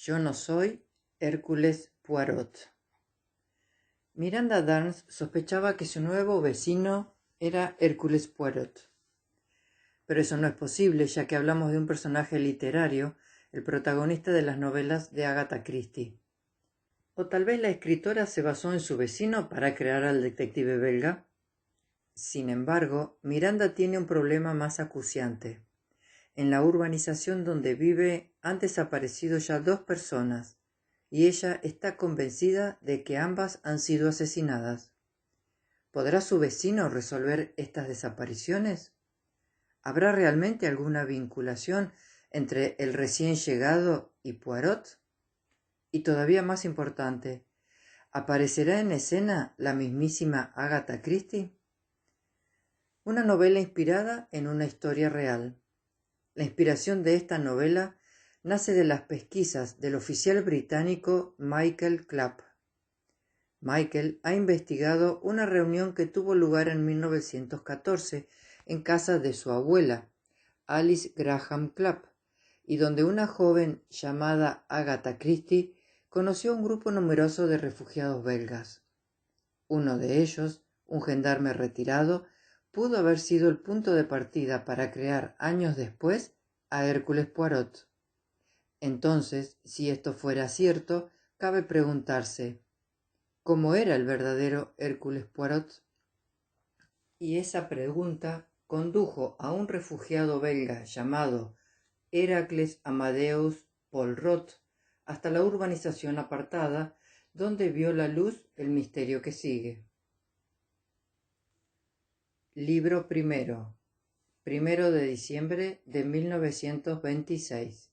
Yo no soy Hércules Poirot. Miranda Darnes sospechaba que su nuevo vecino era Hércules Poirot. Pero eso no es posible, ya que hablamos de un personaje literario, el protagonista de las novelas de Agatha Christie. O tal vez la escritora se basó en su vecino para crear al detective belga. Sin embargo, Miranda tiene un problema más acuciante. En la urbanización donde vive han desaparecido ya 2 personas, y ella está convencida de que ambas han sido asesinadas. ¿Podrá su vecino resolver estas desapariciones? ¿Habrá realmente alguna vinculación entre el recién llegado y Poirot? Y todavía más importante, ¿aparecerá en escena la mismísima Agatha Christie? Una novela inspirada en una historia real. La inspiración de esta novela nace de las pesquisas del oficial británico Michael Clapp. Michael ha investigado una reunión que tuvo lugar en 1914 en casa de su abuela, Alice Graham Clapp, y donde una joven llamada Agatha Christie conoció a un grupo numeroso de refugiados belgas. Uno de ellos, un gendarme retirado, pudo haber sido el punto de partida para crear años después a Hércules Poirot. Entonces, si esto fuera cierto, cabe preguntarse, ¿cómo era el verdadero Hércules Poirot? Y esa pregunta condujo a un refugiado belga llamado Heracles Amadeus Poirot hasta la urbanización apartada, donde vio la luz el misterio que sigue. Libro primero, 1 de diciembre de 1926,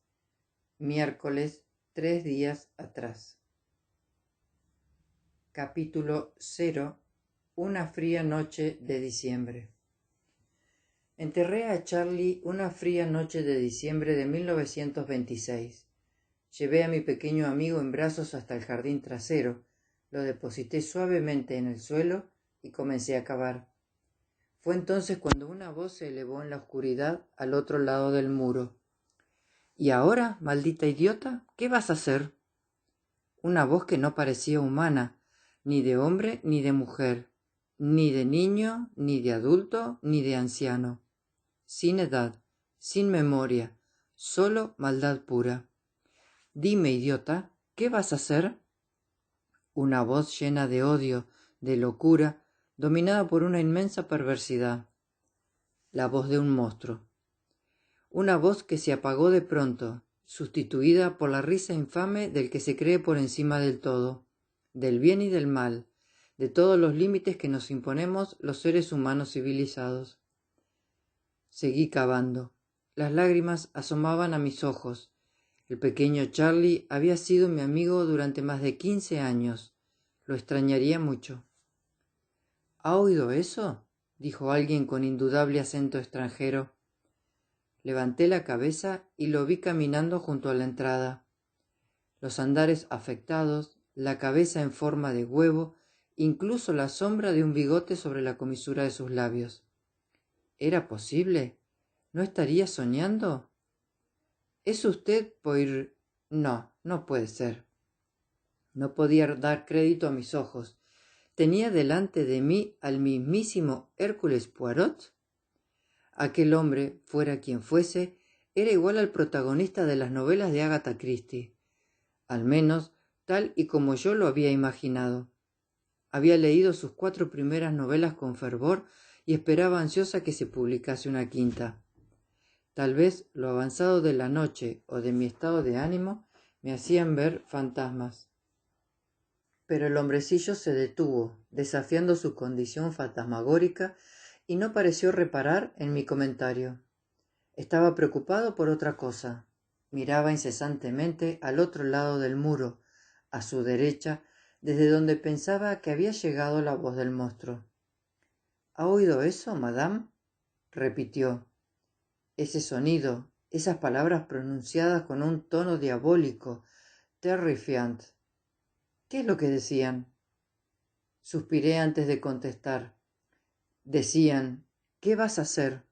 miércoles 3 días atrás. Capítulo 0. Una fría noche de diciembre. Enterré a Charlie una fría noche de diciembre de 1926. Llevé a mi pequeño amigo en brazos hasta el jardín trasero, lo deposité suavemente en el suelo y comencé a cavar. Fue entonces cuando una voz se elevó en la oscuridad al otro lado del muro. «¿Y ahora, maldita idiota, qué vas a hacer?» Una voz que no parecía humana, ni de hombre ni de mujer, ni de niño, ni de adulto, ni de anciano. Sin edad, sin memoria, solo maldad pura. «Dime, idiota, ¿qué vas a hacer?» Una voz llena de odio, de locura, dominada por una inmensa perversidad. La voz de un monstruo. Una voz que se apagó de pronto, sustituida por la risa infame del que se cree por encima del todo, del bien y del mal, de todos los límites que nos imponemos los seres humanos civilizados. Seguí cavando. Las lágrimas asomaban a mis ojos. El pequeño Charlie había sido mi amigo durante más de 15 años. Lo extrañaría mucho. ¿Ha oído eso?, dijo alguien con indudable acento extranjero. Levanté la cabeza y lo vi caminando junto a la entrada. Los andares afectados, la cabeza en forma de huevo, incluso la sombra de un bigote sobre la comisura de sus labios. ¿Era posible? ¿No estaría soñando? ¿Es usted No, no puede ser. No podía dar crédito a mis ojos. ¿Tenía delante de mí al mismísimo Hércules Poirot? Aquel hombre, fuera quien fuese, era igual al protagonista de las novelas de Agatha Christie, al menos tal y como yo lo había imaginado. Había leído sus 4 primeras novelas con fervor y esperaba ansiosa que se publicase una quinta. Tal vez lo avanzado de la noche o de mi estado de ánimo me hacían ver fantasmas. Pero el hombrecillo se detuvo, desafiando su condición fantasmagórica, y no pareció reparar en mi comentario. Estaba preocupado por otra cosa. Miraba incesantemente al otro lado del muro, a su derecha, desde donde pensaba que había llegado la voz del monstruo. «¿Ha oído eso, madame?», repitió. Ese sonido, esas palabras pronunciadas con un tono diabólico, terrifiant. ¿Qué es lo que decían? Suspiré antes de contestar. Decían, ¿qué vas a hacer?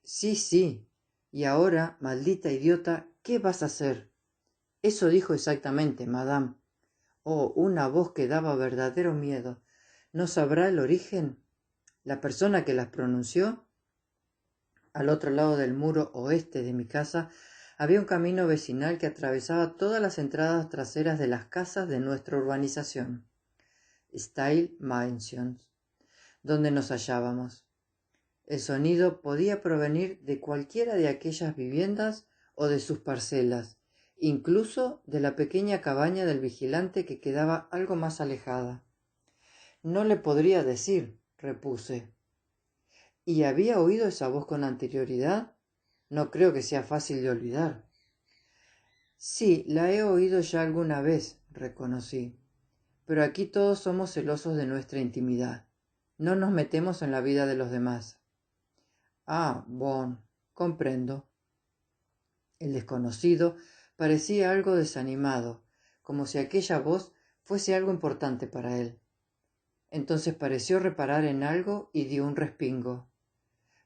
Sí, y ahora, maldita idiota, ¿qué vas a hacer? Eso dijo exactamente, madame. Oh, una voz que daba verdadero miedo. ¿No sabrá el origen? ¿La persona que las pronunció? Al otro lado del muro oeste de mi casa había un camino vecinal que atravesaba todas las entradas traseras de las casas de nuestra urbanización, Style Mansions, donde nos hallábamos. El sonido podía provenir de cualquiera de aquellas viviendas o de sus parcelas, incluso de la pequeña cabaña del vigilante que quedaba algo más alejada. No le podría decir, repuse. ¿Y había oído esa voz con anterioridad? No creo que sea fácil de olvidar. Sí, la he oído ya alguna vez, reconocí. Pero aquí todos somos celosos de nuestra intimidad. No nos metemos en la vida de los demás. Ah, bon, comprendo. El desconocido parecía algo desanimado, como si aquella voz fuese algo importante para él. Entonces pareció reparar en algo y dio un respingo.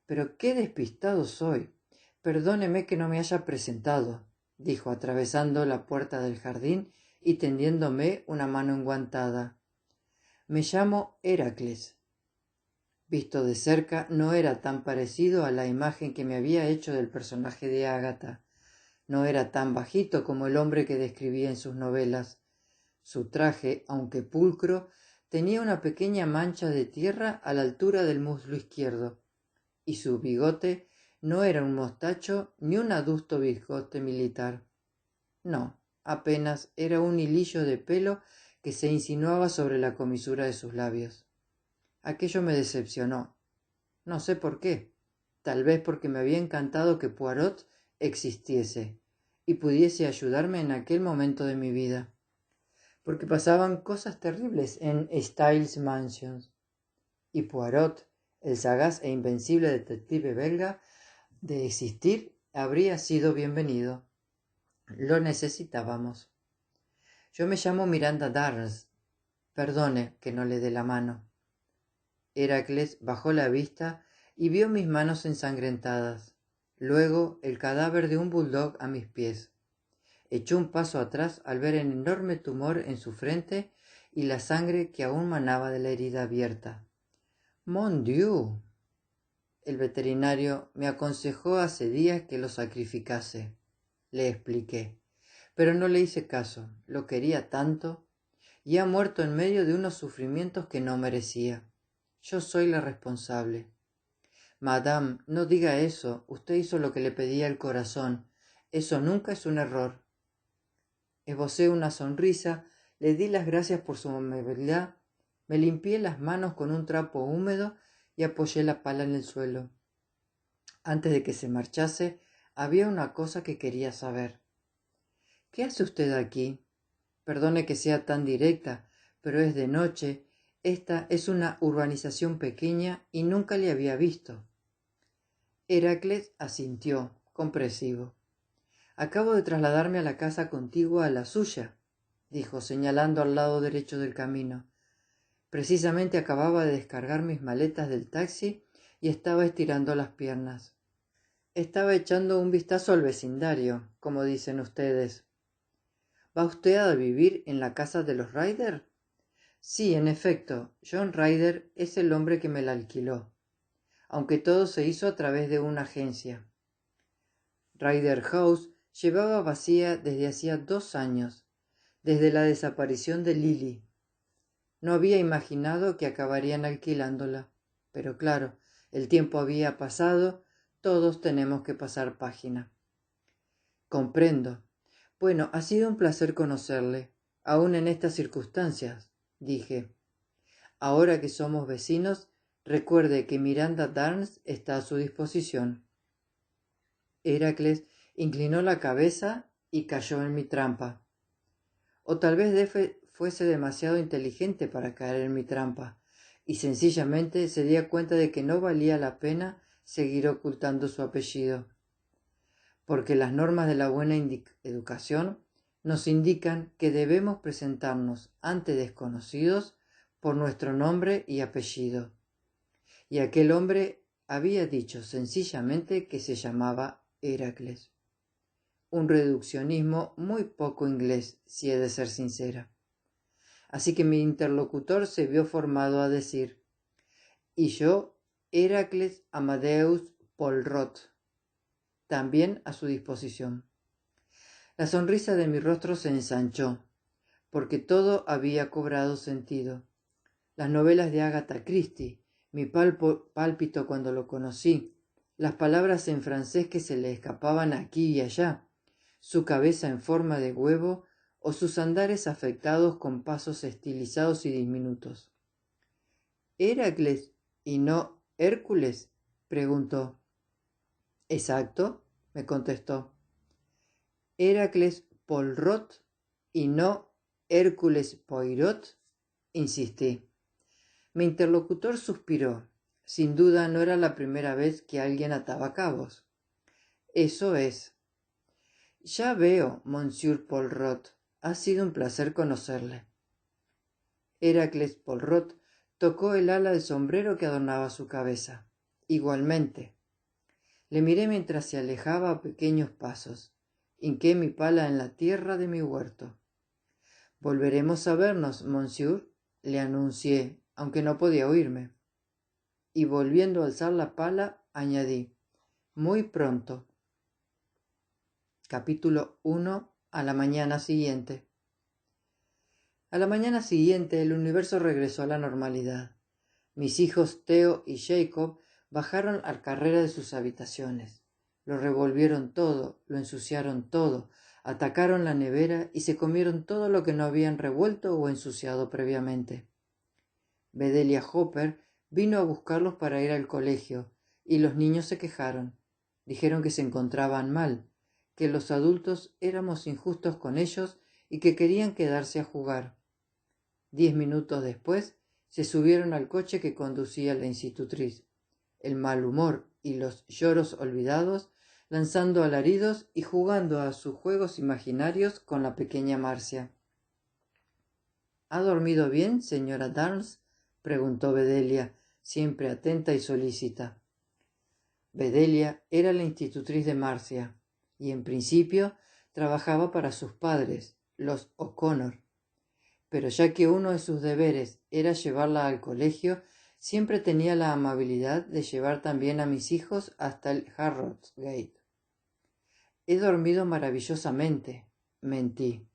Pero qué despistado soy. Perdóneme que no me haya presentado, dijo atravesando la puerta del jardín y tendiéndome una mano enguantada. Me llamo Heracles. Visto de cerca no era tan parecido a la imagen que me había hecho del personaje de Ágata. No era tan bajito como el hombre que describía en sus novelas. Su traje, aunque pulcro, tenía una pequeña mancha de tierra a la altura del muslo izquierdo, y su bigote no era un mostacho ni un adusto bigote militar. No, apenas era un hilillo de pelo que se insinuaba sobre la comisura de sus labios. Aquello me decepcionó. No sé por qué. Tal vez porque me había encantado que Poirot existiese y pudiese ayudarme en aquel momento de mi vida. Porque pasaban cosas terribles en Styles Mansions. Y Poirot, el sagaz e invencible detective belga, de existir, habría sido bienvenido. Lo necesitábamos. Yo me llamo Miranda Darnes. Perdone que no le dé la mano. Heracles bajó la vista y vio mis manos ensangrentadas, luego el cadáver de un bulldog a mis pies. Echó un paso atrás al ver el enorme tumor en su frente y la sangre que aún manaba de la herida abierta. ¡Mon Dieu! El veterinario me aconsejó hace días que lo sacrificase, le expliqué, pero no le hice caso, lo quería tanto, y ha muerto en medio de unos sufrimientos que no merecía. Yo soy la responsable. Madame, no diga eso. Usted hizo lo que le pedía el corazón. Eso nunca es un error. Esbocé una sonrisa, le di las gracias por su amabilidad, me limpié las manos con un trapo húmedo y apoyé la pala en el suelo. Antes de que se marchase, había una cosa que quería saber. ¿Qué hace usted aquí? Perdone que sea tan directa, pero es de noche. Esta es una urbanización pequeña y nunca le había visto. Heracles asintió, comprensivo. Acabo de trasladarme a la casa contigua a la suya, dijo, señalando al lado derecho del camino. Precisamente acababa de descargar mis maletas del taxi y estaba estirando las piernas. Estaba echando un vistazo al vecindario, como dicen ustedes. ¿Va usted a vivir en la casa de los Ryder? Sí, en efecto, John Ryder es el hombre que me la alquiló, aunque todo se hizo a través de una agencia. Ryder House llevaba vacía desde hacía 2 años, desde la desaparición de Lily. No había imaginado que acabarían alquilándola, pero claro, el tiempo había pasado, todos tenemos que pasar página. Comprendo. Bueno, ha sido un placer conocerle, aun en estas circunstancias, dije. Ahora que somos vecinos, recuerde que Miranda Darnes está a su disposición. Heracles inclinó la cabeza y cayó en mi trampa. O tal vez fuese demasiado inteligente para caer en mi trampa, y sencillamente se dio cuenta de que no valía la pena seguir ocultando su apellido, porque las normas de la buena educación nos indican que debemos presentarnos ante desconocidos por nuestro nombre y apellido. Y aquel hombre había dicho sencillamente que se llamaba Heracles. un reduccionismo muy poco inglés, si he de ser sincera. Así que mi interlocutor se vio formado a decir: y yo, Heracles Amadeus Polrot, también a su disposición. La sonrisa de mi rostro se ensanchó, porque todo había cobrado sentido. Las novelas de Agatha Christie, mi pálpito cuando lo conocí, las palabras en francés que se le escapaban aquí y allá, su cabeza en forma de huevo o sus andares afectados con pasos estilizados y diminutos. —¿Heracles y no Hércules? —preguntó. —Exacto —me contestó—. —Heracles Polrot y no Hércules Poirot —insistí. Mi interlocutor suspiró. Sin duda no era la primera vez que alguien ataba cabos. —Eso es. —Ya veo, Monsieur Polrot. Ha sido un placer conocerle. Heracles Polrot tocó el ala del sombrero que adornaba su cabeza. Igualmente. Le miré mientras se alejaba a pequeños pasos. Hinqué mi pala en la tierra de mi huerto. —Volveremos a vernos, monsieur —le anuncié, aunque no podía oírme. Y volviendo a alzar la pala, añadí: muy pronto. Capítulo 1. A la mañana siguiente. A la mañana siguiente el universo regresó a la normalidad. Mis hijos Theo y Jacob bajaron a carrera de sus habitaciones. Lo revolvieron todo, lo ensuciaron todo, atacaron la nevera y se comieron todo lo que no habían revuelto o ensuciado previamente. Bedelia Hopper vino a buscarlos para ir al colegio, y los niños se quejaron. Dijeron que se encontraban mal, que los adultos éramos injustos con ellos y que querían quedarse a jugar. 10 minutos después se subieron al coche que conducía la institutriz. El mal humor y los lloros olvidados, lanzando alaridos y jugando a sus juegos imaginarios con la pequeña Marcia. —¿Ha dormido bien, señora Darnes? —preguntó Bedelia, siempre atenta y solícita. Bedelia era la institutriz de Marcia, y en principio trabajaba para sus padres, los O'Connor. Pero ya que uno de sus deberes era llevarla al colegio, siempre tenía la amabilidad de llevar también a mis hijos hasta el Harrodsgate. —He dormido maravillosamente —mentí.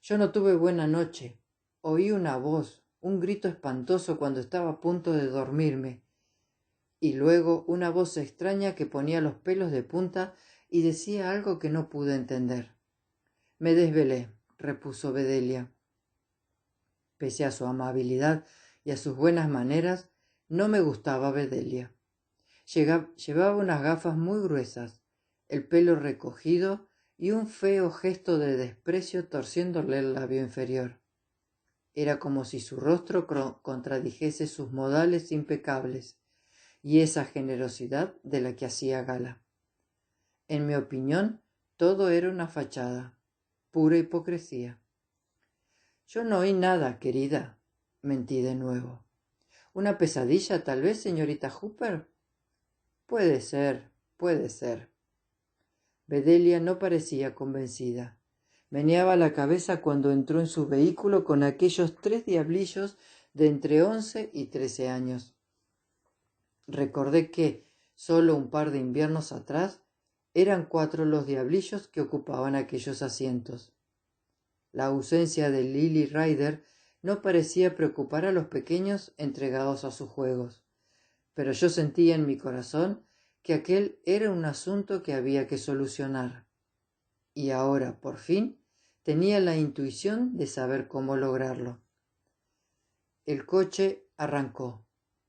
—Yo no tuve buena noche. Oí una voz, un grito espantoso cuando estaba a punto de dormirme, y luego una voz extraña que ponía los pelos de punta y decía algo que no pude entender. —Me desvelé —repuso Bedelia. Pese a su amabilidad y a sus buenas maneras, no me gustaba Bedelia. Llevaba unas gafas muy gruesas, el pelo recogido y un feo gesto de desprecio torciéndole el labio inferior. Era como si su rostro contradijese sus modales impecables y esa generosidad de la que hacía gala. En mi opinión, todo era una fachada, pura hipocresía. —Yo no oí nada, querida —mentí de nuevo—. ¿Una pesadilla, tal vez, señorita Hooper? Puede ser, puede ser. Bedelia no parecía convencida. Meneaba la cabeza cuando entró en su vehículo con aquellos 3 diablillos de entre 11 y 13 años. Recordé que, solo un par de inviernos atrás, eran 4 los diablillos que ocupaban aquellos asientos. La ausencia de Lily Ryder no parecía preocupar a los pequeños entregados a sus juegos, pero yo sentía en mi corazón que aquel era un asunto que había que solucionar. Y ahora, por fin, tenía la intuición de saber cómo lograrlo. El coche arrancó.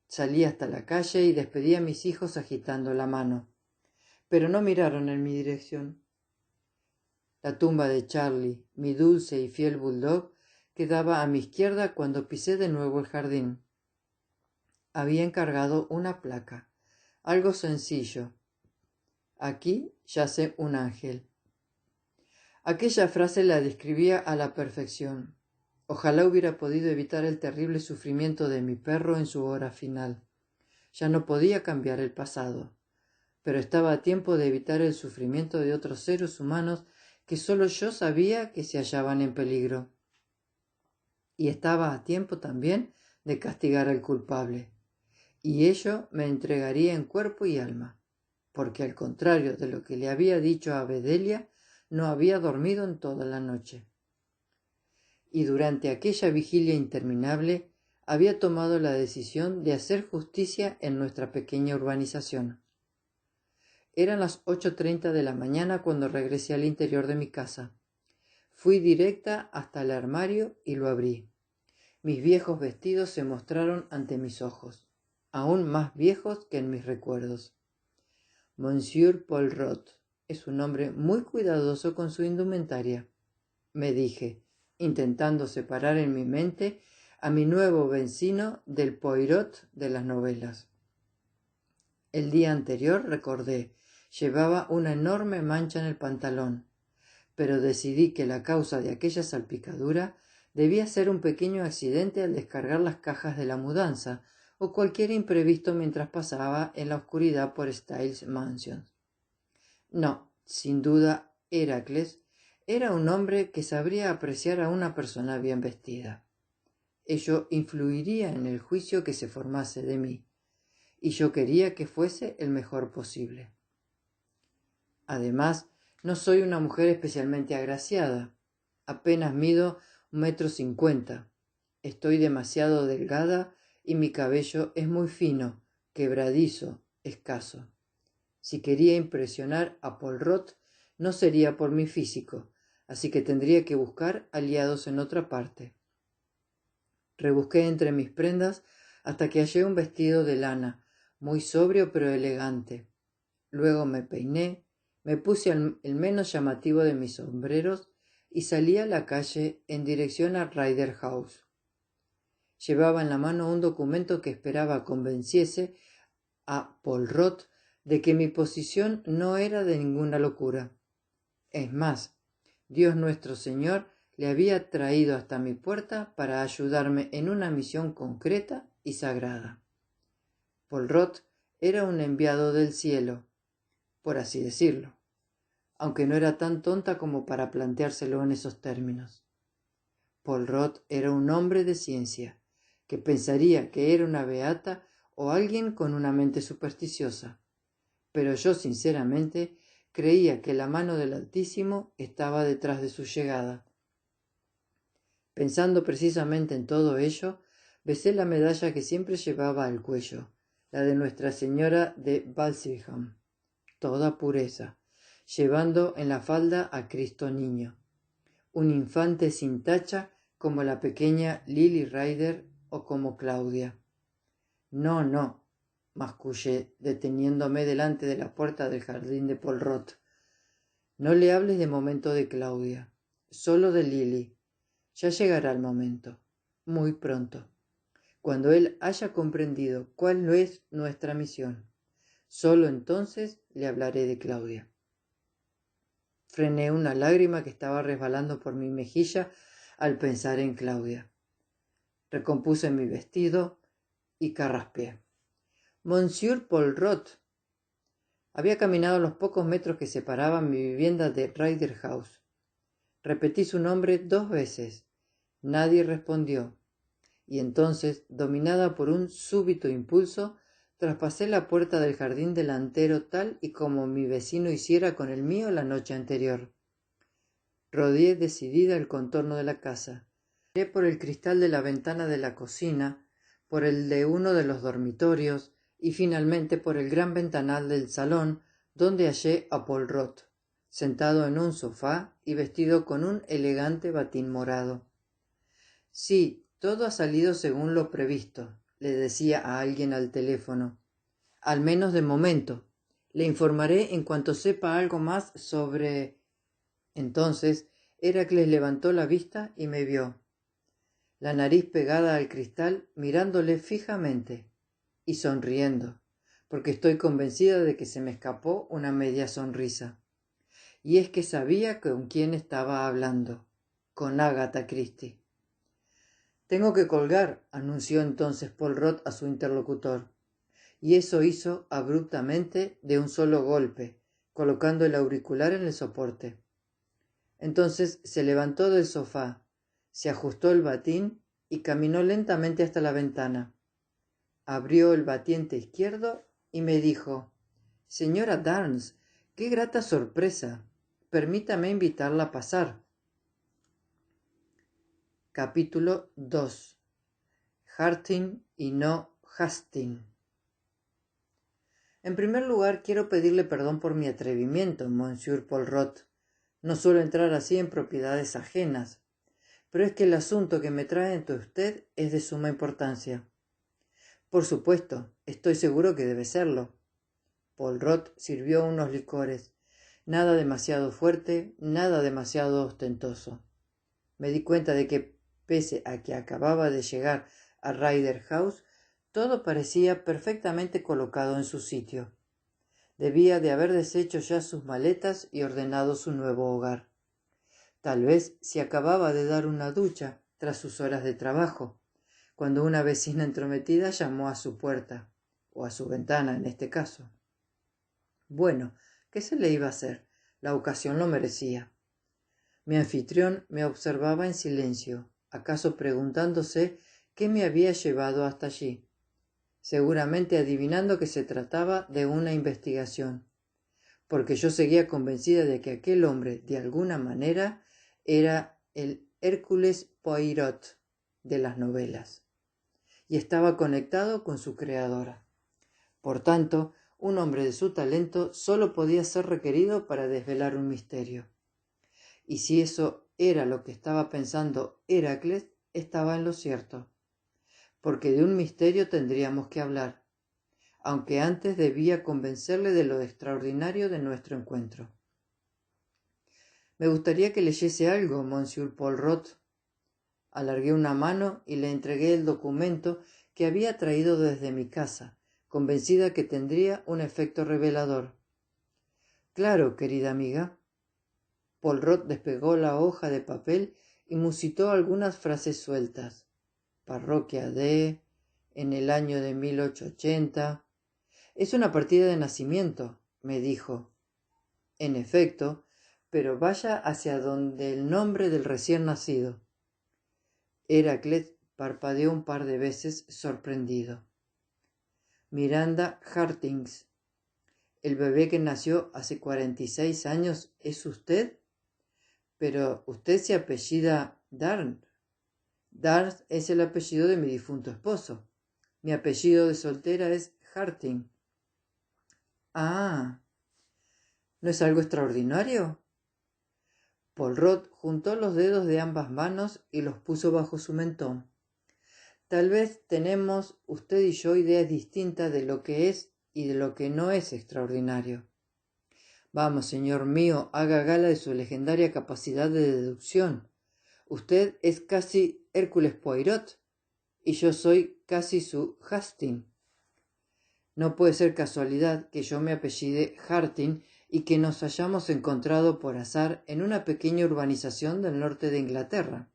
Salí hasta la calle y despedí a mis hijos agitando la mano, pero no miraron en mi dirección. La tumba de Charlie, mi dulce y fiel bulldog, quedaba a mi izquierda cuando pisé de nuevo el jardín. Había encargado una placa, algo sencillo. Aquí yace un ángel. Aquella frase la describía a la perfección. Ojalá hubiera podido evitar el terrible sufrimiento de mi perro en su hora final. Ya no podía cambiar el pasado, pero estaba a tiempo de evitar el sufrimiento de otros seres humanos que solo yo sabía que se hallaban en peligro. Y estaba a tiempo también de castigar al culpable, y ello me entregaría en cuerpo y alma, porque al contrario de lo que le había dicho a Bedelia, no había dormido en toda la noche. Y durante aquella vigilia interminable había tomado la decisión de hacer justicia en nuestra pequeña urbanización. Eran las 8:30 de la mañana cuando regresé al interior de mi casa. Fui directa hasta el armario y lo abrí. Mis viejos vestidos se mostraron ante mis ojos, aún más viejos que en mis recuerdos. Monsieur Poirot es un hombre muy cuidadoso con su indumentaria, me dije, intentando separar en mi mente a mi nuevo vecino del Poirot de las novelas. El día anterior, recordé, llevaba una enorme mancha en el pantalón, pero decidí que la causa de aquella salpicadura debía ser un pequeño accidente al descargar las cajas de la mudanza o cualquier imprevisto mientras pasaba en la oscuridad por Styles Mansion. No, sin duda, Heracles era un hombre que sabría apreciar a una persona bien vestida. Ello influiría en el juicio que se formase de mí, y yo quería que fuese el mejor posible. Además, no soy una mujer especialmente agraciada. Apenas mido 1,50 m. Estoy demasiado delgada y mi cabello es muy fino, quebradizo, escaso. Si quería impresionar a Poirot, no sería por mi físico, así que tendría que buscar aliados en otra parte. Rebusqué entre mis prendas hasta que hallé un vestido de lana, muy sobrio pero elegante. Luego me peiné, me puse el menos llamativo de mis sombreros y salí a la calle en dirección a Ryder House. Llevaba en la mano un documento que esperaba convenciese a Poirot de que mi posición no era de ninguna locura. Es más, Dios nuestro Señor le había traído hasta mi puerta para ayudarme en una misión concreta y sagrada. Poirot era un enviado del cielo, por así decirlo, aunque no era tan tonta como para planteárselo en esos términos. Poirot era un hombre de ciencia, que pensaría que era una beata o alguien con una mente supersticiosa, pero yo sinceramente creía que la mano del Altísimo estaba detrás de su llegada. Pensando precisamente en todo ello, besé la medalla que siempre llevaba al cuello, la de Nuestra Señora de Walsingham, toda pureza, llevando en la falda a Cristo Niño, un infante sin tacha como la pequeña Lily Ryder o como Claudia. No, no, mascullé, deteniéndome delante de la puerta del jardín de Poirot. No le hables de momento de Claudia, solo de Lily. Ya llegará el momento, muy pronto, cuando él haya comprendido cuál es nuestra misión. Solo entonces le hablaré de Claudia. Frené una lágrima que estaba resbalando por mi mejilla al pensar en Claudia. Recompuse mi vestido y carraspeé. Monsieur Poirot. Había caminado los pocos metros que separaban mi vivienda de Ryder House. Repetí su nombre 2 veces. Nadie respondió. Y entonces, dominada por un súbito impulso, traspasé la puerta del jardín delantero tal y como mi vecino hiciera con el mío la noche anterior. Rodeé decidida el contorno de la casa. Miré por el cristal de la ventana de la cocina, por el de uno de los dormitorios y finalmente por el gran ventanal del salón, donde hallé a Poirot, sentado en un sofá y vestido con un elegante batín morado. Sí, todo ha salido según lo previsto, le decía a alguien al teléfono. Al menos de momento. Le informaré en cuanto sepa algo más sobre... Entonces Heracles levantó la vista y me vio, la nariz pegada al cristal, mirándole fijamente y sonriendo, porque estoy convencida de que se me escapó una media sonrisa. Y es que sabía con quién estaba hablando, con Agatha Christie. Tengo que colgar, anunció entonces Poirot a su interlocutor. y eso hizo abruptamente de un solo golpe, colocando el auricular en el soporte. Entonces se levantó del sofá, se ajustó el batín y caminó lentamente hasta la ventana. Abrió el batiente izquierdo y me dijo: «Señora Darnes, qué grata sorpresa. Permítame invitarla a pasar». Capítulo 2. Harting y no Hastings. En primer lugar, quiero pedirle perdón por mi atrevimiento, Monsieur Poirot. No suelo entrar así en propiedades ajenas, pero es que el asunto que me trae ante usted es de suma importancia. Por supuesto, estoy seguro que debe serlo. Poirot sirvió unos licores, nada demasiado fuerte, nada demasiado ostentoso. Me di cuenta de que, pese a que acababa de llegar a Ryder House, todo parecía perfectamente colocado en su sitio. Debía de haber deshecho ya sus maletas y ordenado su nuevo hogar. Tal vez se acababa de dar una ducha tras sus horas de trabajo, cuando una vecina entrometida llamó a su puerta, o a su ventana en este caso. Bueno, ¿qué se le iba a hacer? La ocasión lo merecía. Mi anfitrión me observaba en silencio, acaso preguntándose qué me había llevado hasta allí, seguramente adivinando que se trataba de una investigación, porque yo seguía convencida de que aquel hombre, de alguna manera, era el Hércules Poirot de las novelas, y estaba conectado con su creadora. Por tanto, un hombre de su talento solo podía ser requerido para desvelar un misterio. Y si eso era lo que estaba pensando Heracles, estaba en lo cierto, porque de un misterio tendríamos que hablar, aunque antes debía convencerle de lo extraordinario de nuestro encuentro. Me gustaría que leyese algo, Monsieur Poirot. Alargué una mano y le entregué el documento que había traído desde mi casa, convencida que tendría un efecto revelador. Claro, querida amiga. Poirot despegó la hoja de papel y musitó algunas frases sueltas. Parroquia de... en el año de 1880... Es una partida de nacimiento, me dijo. En efecto, pero vaya hacia donde el nombre del recién nacido. Heracles parpadeó un par de veces sorprendido. Miranda Hartings. ¿El bebé que nació hace 46 años es usted? Pero usted se apellida Darn. Darn es el apellido de mi difunto esposo. Mi apellido de soltera es Harting. Ah, ¿no es algo extraordinario? Poirot juntó los dedos de ambas manos y los puso bajo su mentón. Tal vez tenemos usted y yo ideas distintas de lo que es y de lo que no es extraordinario. Vamos, señor mío, haga gala de su legendaria capacidad de deducción. Usted es casi Hércules Poirot y yo soy casi su Hastings. No puede ser casualidad que yo me apellide Harting y que nos hayamos encontrado por azar en una pequeña urbanización del norte de Inglaterra.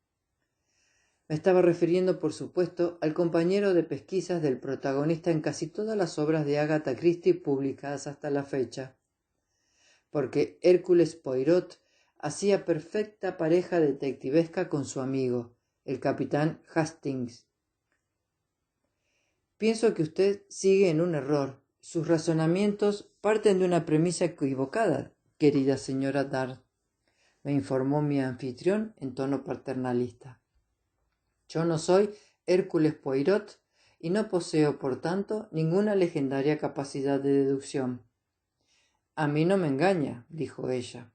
Me estaba refiriendo, por supuesto, al compañero de pesquisas del protagonista en casi todas las obras de Agatha Christie publicadas hasta la fecha, porque Hércules Poirot hacía perfecta pareja detectivesca con su amigo, el capitán Hastings. Pienso que usted sigue en un error. Sus razonamientos parten de una premisa equivocada, querida señora Dart, me informó mi anfitrión en tono paternalista. Yo no soy Hércules Poirot y no poseo, por tanto, ninguna legendaria capacidad de deducción. A mí no me engaña, dijo ella.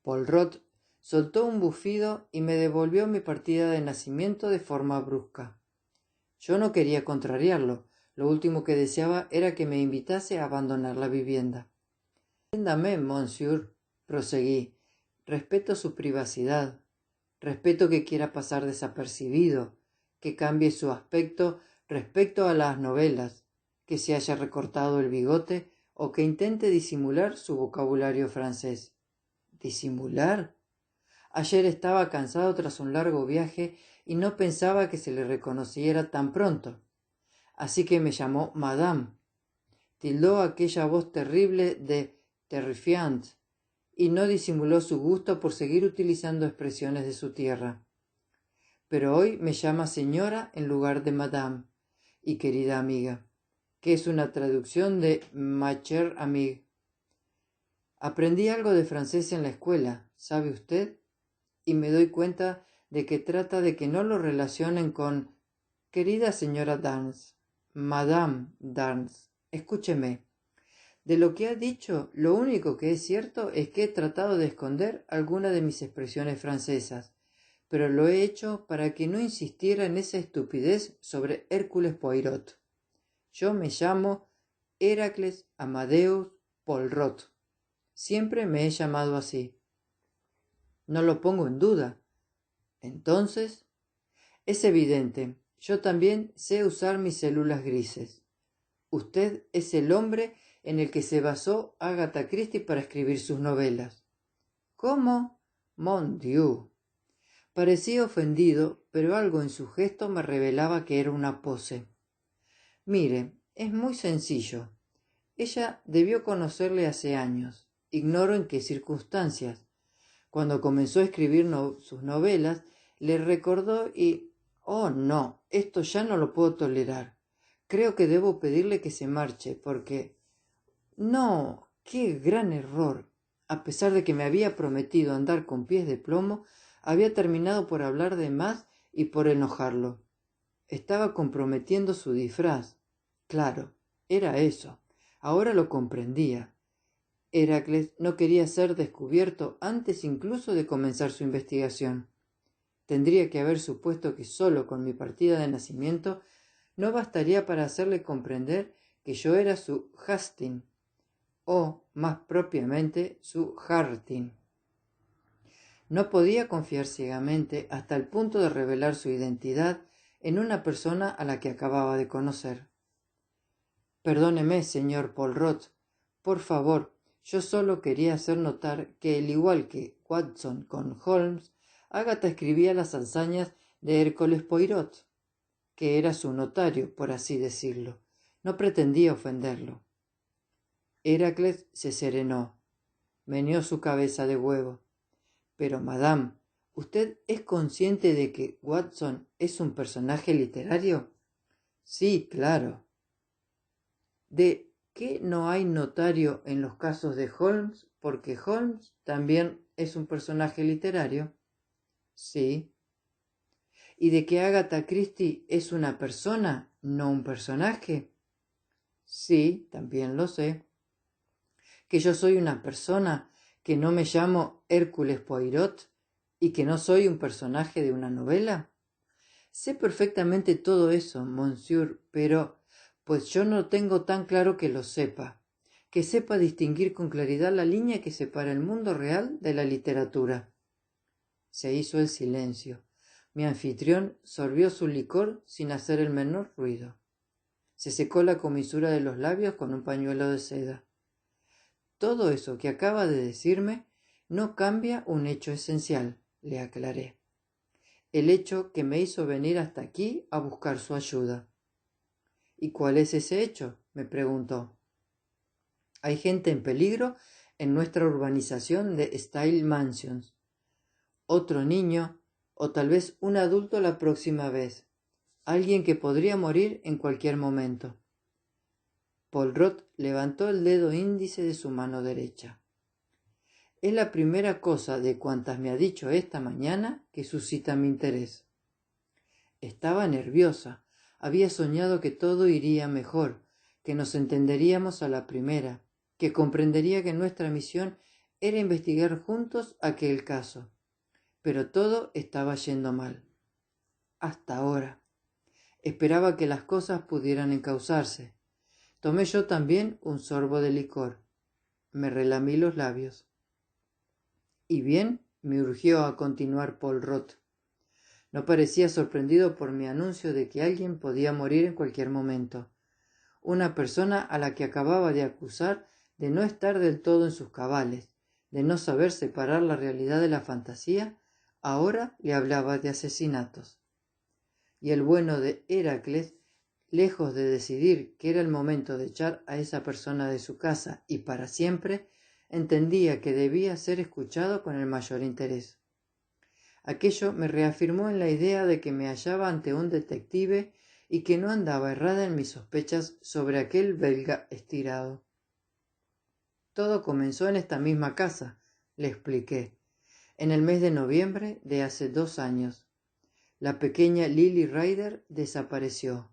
Poirot soltó un bufido y me devolvió mi partida de nacimiento de forma brusca. Yo no quería contrariarlo. Lo último que deseaba era que me invitase a abandonar la vivienda. Entiéndame, monsieur, proseguí. Respeto su privacidad. Respeto que quiera pasar desapercibido, que cambie su aspecto respecto a las novelas, que se haya recortado el bigote o que intente disimular su vocabulario francés. ¿Disimular? Ayer estaba cansado tras un largo viaje y no pensaba que se le reconociera tan pronto. así que me llamó Madame. Tildó aquella voz terrible de terrifiante y no disimuló su gusto por seguir utilizando expresiones de su tierra. Pero hoy me llama señora en lugar de Madame y querida amiga, que es una traducción de ma chère amie. Aprendí algo de francés en la escuela, ¿sabe usted? Y me doy cuenta de que trata de que no lo relacionen con querida señora Dance, Madame Dance. Escúcheme. De lo que ha dicho, lo único que es cierto es que he tratado de esconder algunas de mis expresiones francesas, pero lo he hecho para que no insistiera en esa estupidez sobre Hércules Poirot. Yo me llamo Heracles Amadeus Polrot. Siempre me he llamado así. No lo pongo en duda. Entonces, es evidente, yo también sé usar mis células grises. Usted es el hombre en el que se basó Agatha Christie para escribir sus novelas. ¿Cómo? Mon Dieu. Parecía ofendido, pero algo en su gesto me revelaba que era una pose. Mire, es muy sencillo. Ella debió conocerle hace años. Ignoro en qué circunstancias. Cuando comenzó a escribir sus novelas, le recordó y... Oh, no, esto ya no lo puedo tolerar. Creo que debo pedirle que se marche, porque... No, qué gran error. A pesar de que me había prometido andar con pies de plomo, había terminado por hablar de más y por enojarlo. Estaba comprometiendo su disfraz. Claro, era eso. Ahora lo comprendía. Heracles no quería ser descubierto antes incluso de comenzar su investigación. Tendría que haber supuesto que solo con mi partida de nacimiento no bastaría para hacerle comprender que yo era su Hastings, o, más propiamente, su Harting. No podía confiar ciegamente hasta el punto de revelar su identidad en una persona a la que acababa de conocer. Perdóneme, señor Polrot, por favor, yo solo quería hacer notar que, al igual que Watson con Holmes, Agatha escribía las hazañas de Hércules Poirot, que era su notario, por así decirlo. No pretendía ofenderlo. Heracles se serenó, meneó su cabeza de huevo. Pero, madame, ¿usted es consciente de que Watson es un personaje literario? Sí, claro. ¿De qué no hay notario en los casos de Holmes? Porque Holmes también es un personaje literario. Sí. ¿Y de que Agatha Christie es una persona, no un personaje? Sí, también lo sé. ¿Que yo soy una persona, que no me llamo Hércules Poirot y que no soy un personaje de una novela? Sé perfectamente todo eso, monsieur, pero pues yo no tengo tan claro que lo sepa, que sepa distinguir con claridad la línea que separa el mundo real de la literatura. Se hizo el silencio. Mi anfitrión sorbió su licor sin hacer el menor ruido. Se secó la comisura de los labios con un pañuelo de seda. Todo eso que acaba de decirme no cambia un hecho esencial, le aclaré. El hecho que me hizo venir hasta aquí a buscar su ayuda. ¿Y cuál es ese hecho?, me preguntó. Hay gente en peligro en nuestra urbanización de Style Mansions. Otro niño, o tal vez un adulto la próxima vez. Alguien que podría morir en cualquier momento. Polrot levantó el dedo índice de su mano derecha. Es la primera cosa de cuantas me ha dicho esta mañana que suscita mi interés. Estaba nerviosa. Había soñado que todo iría mejor, que nos entenderíamos a la primera, que comprendería que nuestra misión era investigar juntos aquel caso. Pero todo estaba yendo mal. Hasta ahora. Esperaba que las cosas pudieran encauzarse. Tomé yo también un sorbo de licor. Me relamí los labios. Y bien, me urgió a continuar Polrot. No parecía sorprendido por mi anuncio de que alguien podía morir en cualquier momento. Una persona a la que acababa de acusar de no estar del todo en sus cabales, de no saber separar la realidad de la fantasía, ahora le hablaba de asesinatos. Y el bueno de Heracles Lejos de decidir que era el momento de echar a esa persona de su casa y para siempre, entendía que debía ser escuchado con el mayor interés. Aquello me reafirmó en la idea de que me hallaba ante un detective y que no andaba errada en mis sospechas sobre aquel belga estirado. Todo comenzó en esta misma casa, le expliqué, en el mes de noviembre de hace 2 años. La pequeña Lily Ryder desapareció.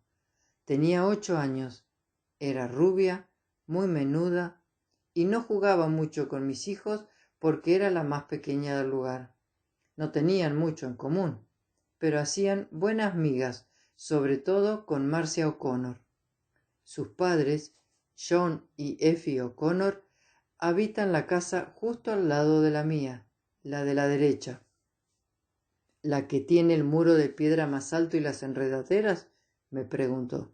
Tenía 8 años, era rubia, muy menuda, y no jugaba mucho con mis hijos porque era la más pequeña del lugar. No tenían mucho en común, pero hacían buenas migas, sobre todo con Marcia O'Connor. Sus padres, John y Effie O'Connor, habitan la casa justo al lado de la mía, la de la derecha. ¿La que tiene el muro de piedra más alto y las enredaderas?, me preguntó.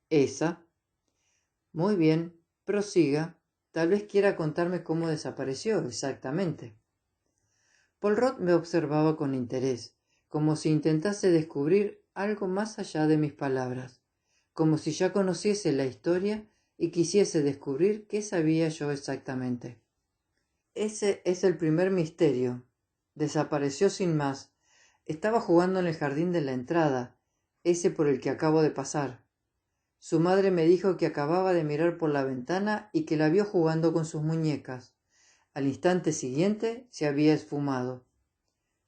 Esa. Muy bien, prosiga. Tal vez quiera contarme cómo desapareció exactamente. Poirot me observaba con interés, como si intentase descubrir algo más allá de mis palabras, como si ya conociese la historia y quisiese descubrir qué sabía yo exactamente. Ese es el primer misterio. Desapareció sin más. Estaba jugando en el jardín de la entrada, ese por el que acabo de pasar. Su madre me dijo que acababa de mirar por la ventana y que la vio jugando con sus muñecas. Al instante siguiente se había esfumado.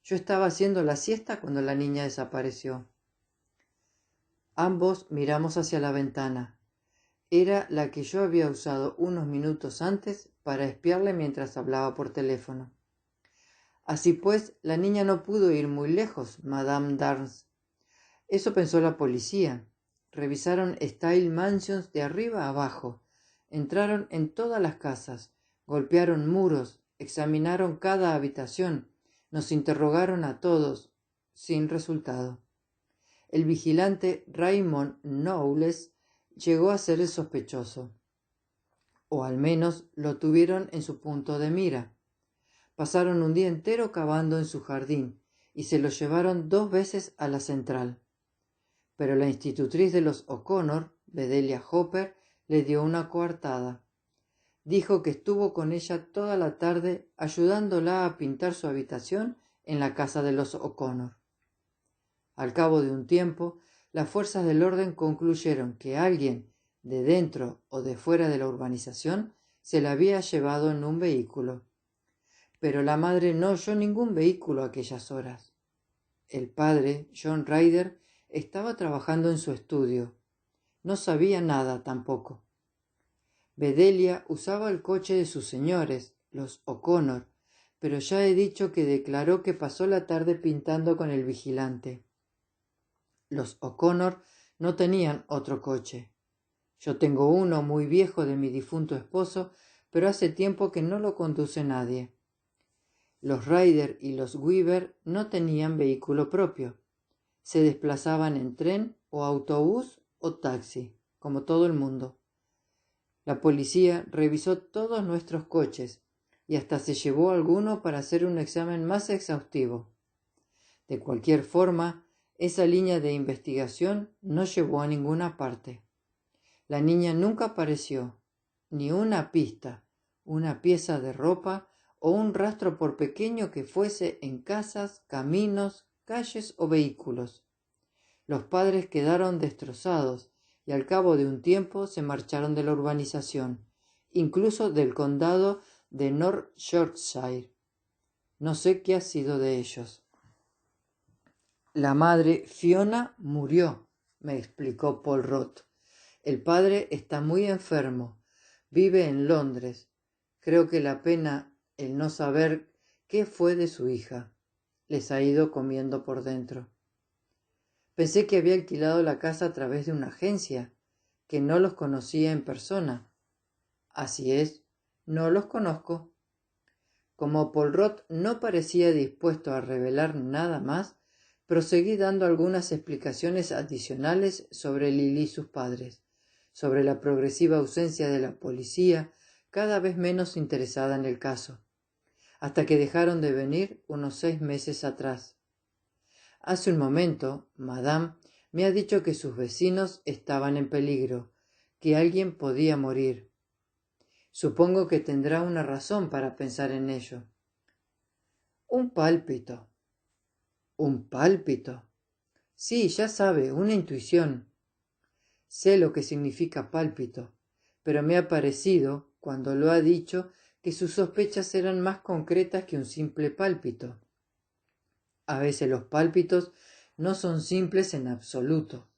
Yo estaba haciendo la siesta cuando la niña desapareció. Ambos miramos hacia la ventana. Era la que yo había usado unos minutos antes para espiarle mientras hablaba por teléfono. Así pues, la niña no pudo ir muy lejos, Madame Darns. Eso pensó la policía. Revisaron Style Mansions de arriba a abajo. Entraron en todas las casas, golpearon muros, examinaron cada habitación, nos interrogaron a todos, sin resultado. El vigilante Raymond Knowles llegó a ser el sospechoso, o al menos lo tuvieron en su punto de mira. Pasaron un día entero cavando en su jardín y se lo llevaron 2 veces a la central. Pero la institutriz de los O'Connor, Bedelia Hopper, le dio una coartada. Dijo que estuvo con ella toda la tarde ayudándola a pintar su habitación en la casa de los O'Connor. Al cabo de un tiempo, las fuerzas del orden concluyeron que alguien, de dentro o de fuera de la urbanización, se la había llevado en un vehículo. Pero la madre no oyó ningún vehículo a aquellas horas. El padre, John Ryder, estaba trabajando en su estudio. No sabía nada tampoco. Bedelia usaba el coche de sus señores, los O'Connor, pero ya he dicho que declaró que pasó la tarde pintando con el vigilante. Los O'Connor no tenían otro coche. Yo tengo uno muy viejo de mi difunto esposo, pero hace tiempo que no lo conduce nadie. Los Ryder y los Weaver no tenían vehículo propio. Se desplazaban en tren o autobús o taxi, como todo el mundo. La policía revisó todos nuestros coches y hasta se llevó alguno para hacer un examen más exhaustivo. De cualquier forma, esa línea de investigación no llevó a ninguna parte. La niña nunca apareció, ni una pista, una pieza de ropa o un rastro por pequeño que fuese en casas, caminos, calles o vehículos. Los padres quedaron destrozados y al cabo de un tiempo se marcharon de la urbanización, incluso del condado de North Yorkshire. No sé qué ha sido de ellos. La madre, Fiona, murió, me explicó Poirot. El padre está muy enfermo. Vive en Londres. Creo que la pena el no saber qué fue de su hija. Les ha ido comiendo por dentro. Pensé que había alquilado la casa a través de una agencia, que no los conocía en persona. Así es, no los conozco. Como Poirot no parecía dispuesto a revelar nada más, proseguí dando algunas explicaciones adicionales sobre Lily y sus padres, sobre la progresiva ausencia de la policía, cada vez menos interesada en el caso, hasta que dejaron de venir unos 6 meses atrás. Hace un momento, Madame, Me ha dicho que sus vecinos estaban en peligro, que alguien podía morir. Supongo que tendrá una razón para pensar en ello. Un pálpito. ¿Un pálpito? Sí, ya sabe, una intuición. Sé lo que significa pálpito, pero me ha parecido, cuando lo ha dicho, que sus sospechas eran más concretas que un simple pálpito. A veces los pálpitos no son simples en absoluto.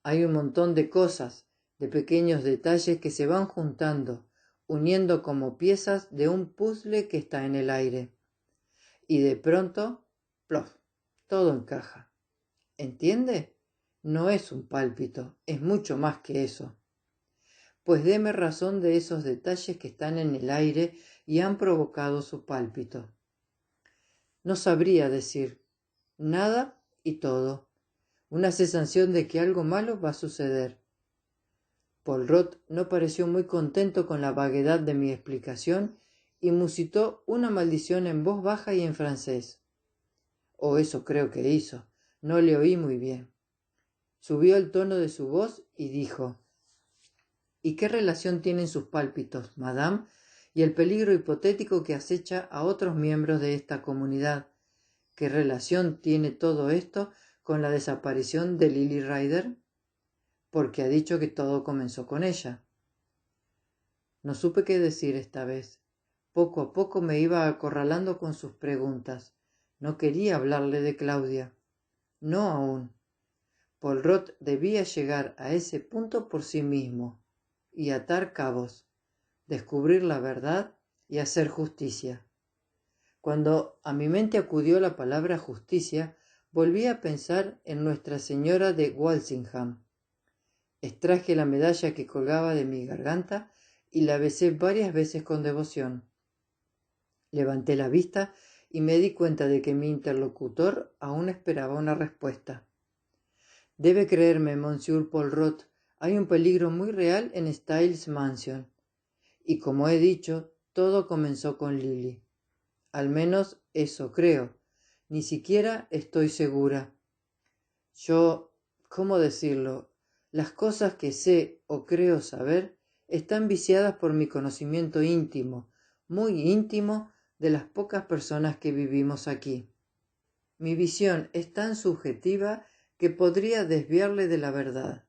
Hay un montón de cosas, de pequeños detalles que se van juntando, uniendo como piezas de un puzzle que está en el aire. Y de pronto, ¡plof!, todo encaja. ¿Entiende? No es un pálpito, es mucho más que eso. Pues deme razón de esos detalles que están en el aire y han provocado su pálpito. No sabría decir nada y todo. Una sensación de que algo malo va a suceder. Poirot no pareció muy contento con la vaguedad de mi explicación y musitó una maldición en voz baja y en francés. O eso creo que hizo. No le oí muy bien. Subió el tono de su voz y dijo: ¿Y qué relación tienen sus pálpitos, madame, y el peligro hipotético que acecha a otros miembros de esta comunidad? ¿Qué relación tiene todo esto con la desaparición de Lily Ryder? Porque ha dicho que todo comenzó con ella. No supe qué decir esta vez. Poco a poco me iba acorralando con sus preguntas. No quería hablarle de Claudia. No aún. Poirot debía llegar a ese punto por sí mismo y atar cabos, descubrir la verdad y hacer justicia. Cuando a mi mente acudió la palabra justicia, volví a pensar en Nuestra Señora de Walsingham. Extraje la medalla que colgaba de mi garganta y la besé varias veces con devoción. Levanté la vista y me di cuenta de que mi interlocutor aún esperaba una respuesta. Debe creerme, monsieur Poirot, hay un peligro muy real en Styles Mansion. Y como he dicho, todo comenzó con Lily. Al menos eso creo. Ni siquiera estoy segura. ¿Cómo decirlo? Las cosas que sé o creo saber están viciadas por mi conocimiento íntimo, muy íntimo, de las pocas personas que vivimos aquí. Mi visión es tan subjetiva que podría desviarle de la verdad.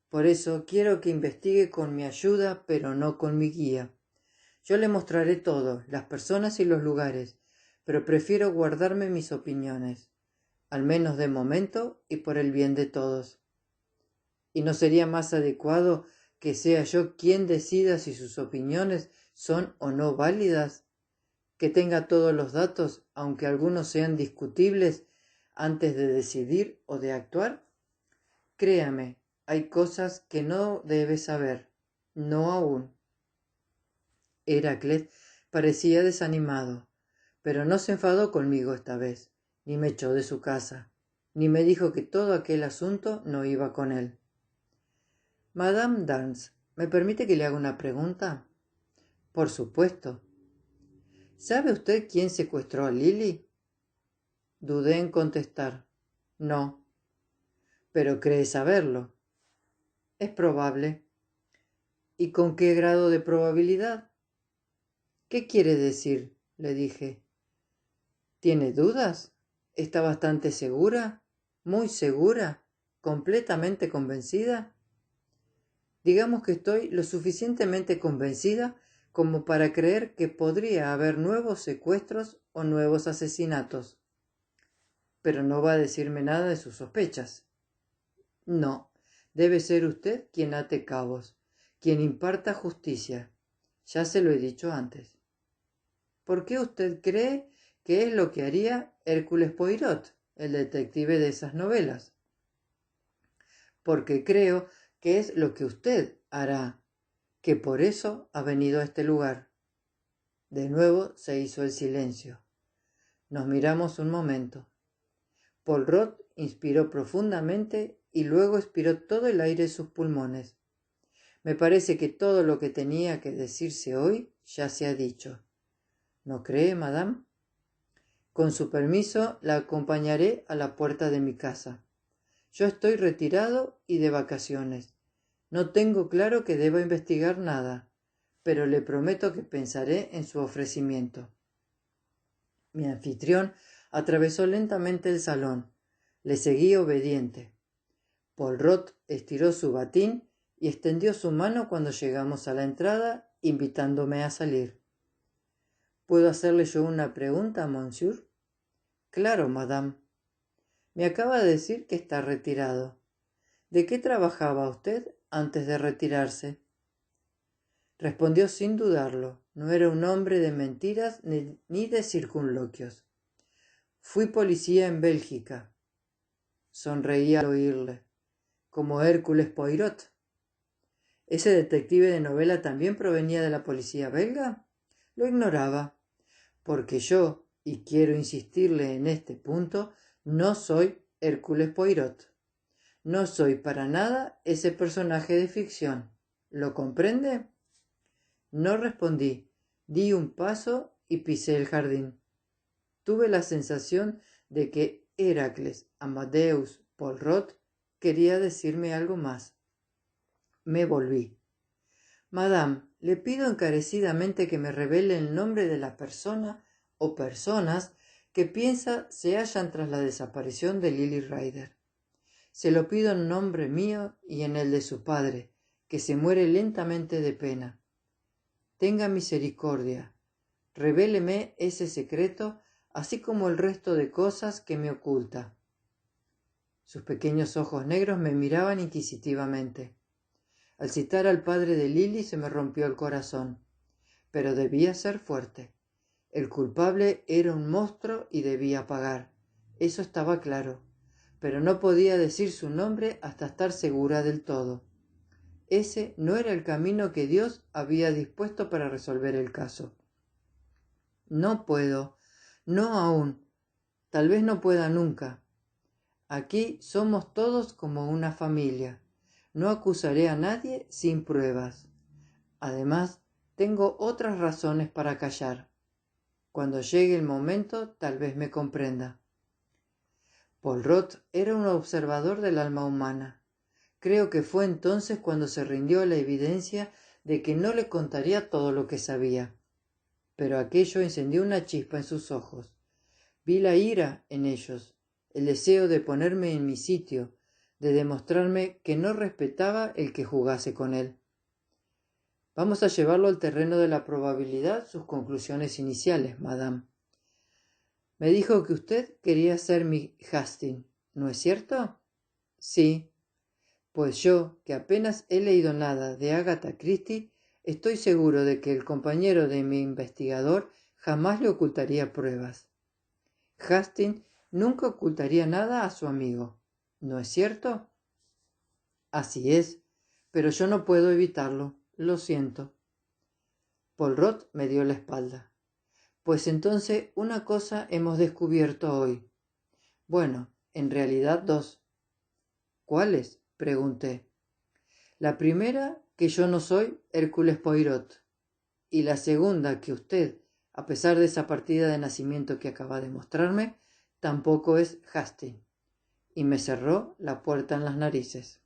Por eso quiero que investigue con mi ayuda, pero no con mi guía. Yo le mostraré todo, las personas y los lugares, pero prefiero guardarme mis opiniones, al menos de momento y por el bien de todos. ¿Y no sería más adecuado que sea yo quien decida si sus opiniones son o no válidas? Que tenga todos los datos, aunque algunos sean discutibles, antes de decidir o de actuar? Créame, hay cosas que no debe saber, no aún. Heracles parecía desanimado, pero no se enfadó conmigo esta vez, ni me echó de su casa, ni me dijo que todo aquel asunto no iba con él. Madame Dance, ¿me permite que le haga una pregunta? Por supuesto. ¿Sabe usted quién secuestró a Lily? Dudé en contestar. No. Pero cree saberlo. Es probable. ¿Y con qué grado de probabilidad? ¿Qué quiere decir? Le dije. ¿Tiene dudas? ¿Está bastante segura? ¿Muy segura? ¿Completamente convencida? Digamos que estoy lo suficientemente convencida como para creer que podría haber nuevos secuestros o nuevos asesinatos. Pero no va a decirme nada de sus sospechas. No, debe ser usted quien ate cabos, quien imparta justicia. Ya se lo he dicho antes. ¿Por qué usted cree que es lo que haría Hércules Poirot, el detective de esas novelas? Porque creo que es lo que usted hará, que por eso ha venido a este lugar. De nuevo se hizo el silencio. Nos miramos un momento. Poirot inspiró profundamente y luego expiró todo el aire de sus pulmones. Me parece que todo lo que tenía que decirse hoy ya se ha dicho. ¿No cree, madame? Con su permiso la acompañaré a la puerta de mi casa. Yo estoy retirado y de vacaciones. No tengo claro que deba investigar nada, pero le prometo que pensaré en su ofrecimiento. Mi anfitrión atravesó lentamente el salón. Le seguí obediente. Poirot estiró su batín y extendió su mano cuando llegamos a la entrada, invitándome a salir. ¿Puedo hacerle yo una pregunta, monsieur? Claro, madame. Me acaba de decir que está retirado. ¿De qué trabajaba usted antes de retirarse? Respondió sin dudarlo. No era un hombre de mentiras ni de circunloquios. Fui policía en Bélgica. Sonreí al oírle. Como Hércules Poirot. ¿Ese detective de novela también provenía de la policía belga? Lo ignoraba, porque yo, y quiero insistirle en este punto, no soy Hércules Poirot. No soy para nada ese personaje de ficción. ¿Lo comprende? No respondí. Di un paso y pisé el jardín. Tuve la sensación de que Heracles Amadeus Poirot quería decirme algo más. Me volví. Madame, le pido encarecidamente que me revele el nombre de la persona o personas que piensa se hallan tras la desaparición de Lily Ryder. Se lo pido en nombre mío y en el de su padre, que se muere lentamente de pena. Tenga misericordia, revéleme ese secreto, así como el resto de cosas que me oculta. Sus pequeños ojos negros me miraban inquisitivamente. Al citar al padre de Lily se me rompió el corazón, pero debía ser fuerte. El culpable era un monstruo y debía pagar. Eso estaba claro, pero no podía decir su nombre hasta estar segura del todo. Ese no era el camino que Dios había dispuesto para resolver el caso. No puedo, no aún, tal vez no pueda nunca. Aquí somos todos como una familia. No acusaré a nadie sin pruebas. Además, tengo otras razones para callar. Cuando llegue el momento, tal vez me comprenda. Poirot era un observador del alma humana. Creo que fue entonces cuando se rindió a la evidencia de que no le contaría todo lo que sabía. Pero aquello encendió una chispa en sus ojos. Vi la ira en ellos, el deseo de ponerme en mi sitio, de demostrarme que no respetaba el que jugase con él. Vamos a llevarlo al terreno de la probabilidad, sus conclusiones iniciales, madame. Me dijo que usted quería ser mi Hastings, ¿no es cierto? Sí. Pues yo, que apenas he leído nada de Agatha Christie, estoy seguro de que el compañero de mi investigador jamás le ocultaría pruebas. Hastings nunca ocultaría nada a su amigo, ¿no es cierto? Así es, pero yo no puedo evitarlo, lo siento. Poirot me dio la espalda. Pues entonces una cosa hemos descubierto hoy. Bueno, en realidad dos. ¿Cuáles? Pregunté. La primera, que yo no soy Hércules Poirot. Y la segunda, que usted, a pesar de esa partida de nacimiento que acaba de mostrarme, tampoco es Hastings. Y me cerró la puerta en las narices.